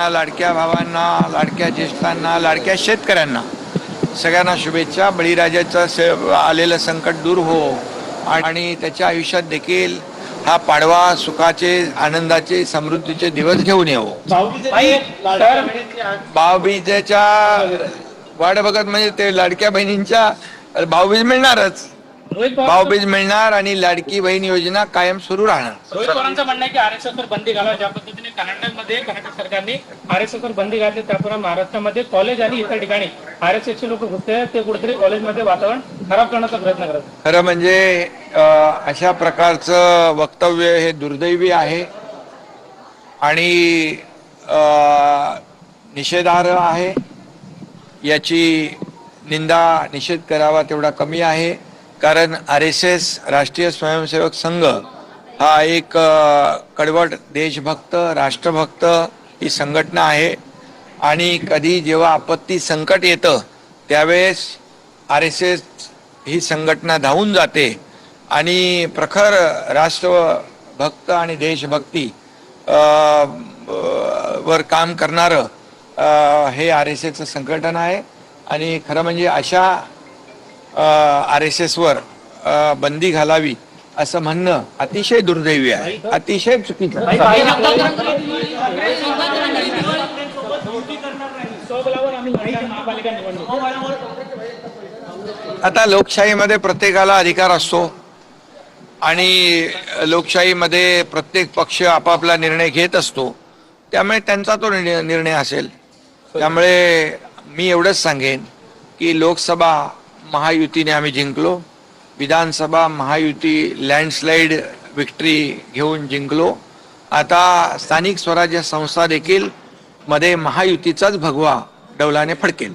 लाडक्या भावांना, लाडक्या ज्येष्ठांना, लाडक्या शेतकऱ्यांना सगळ्यांना शुभेच्छा। बळीराजाचं आलेलं संकट दूर हो आणि त्याच्या आयुष्यात देखील हा पाडवा सुखाचे, आनंदाचे, समृद्धीचे दिवस घेऊन येवो। भाऊबीजेच्या वाट बघत म्हणजे ते लाडक्या बहिणींच्या भाऊबीज मिळणारच, भाऊबीज मिळणार आणि लाडकी बहीण योजना कायम सुरू राहणार। रोहित पवारांचं म्हणणं आहे की आरएसएसवर बंदी घालावी, ज्या पद्धतीने कर्नाटक सरकारने आरएसएसवर बंदी घातली त्याप्रमाणे महाराष्ट्रामध्ये कॉलेज आणि इतर ठिकाणी आरएसएसचे लोक घुसते, ते कुठेतरी कॉलेजमध्ये वातावरण खराब करण्याचा प्रयत्न करतात। खरं म्हणजे अशा प्रकारचं वक्तव्य हे दुर्दैवी आहे आणि निषेधार्ह आहे। याची निंदा, निषेध करावा तेवढा कमी आहे, कारण RSS राष्ट्रीय स्वयंसेवक संघ हा एक कडवट देशभक्त, राष्ट्रभक्त ही संघटना आहे आणि कधी जेव्हा आपत्ती संकट येतं त्यावेळेस RSS ही संघटना धावून जाते आणि प्रखर राष्ट्रभक्त आणि देशभक्ती वर काम करणारं हे RSSचं संघटन आहे। आणि खरं म्हणजे अशा RSS वर बंदी घालावी असं म्हणणं अतिशय दुर्दैवी आहे, अतिशय चुकीचं। आता लोकशाहीमध्ये प्रत्येकाला अधिकार असतो आणि लोकशाहीमध्ये प्रत्येक पक्ष आपापला निर्णय घेत असतो, त्यामुळे त्यांचा तो निर्णय असेल। त्यामुळे मी एवढंच सांगेन की लोकसभा महायुतीने आम्ही जिंकलो, विधानसभा महायुती लँडस्लाइड विक्ट्री घेऊन जिंकलो। आता स्थानिक स्वराज्य संस्था देखील मध्ये महायुतीचाच भगवा डौलाने फडकेल।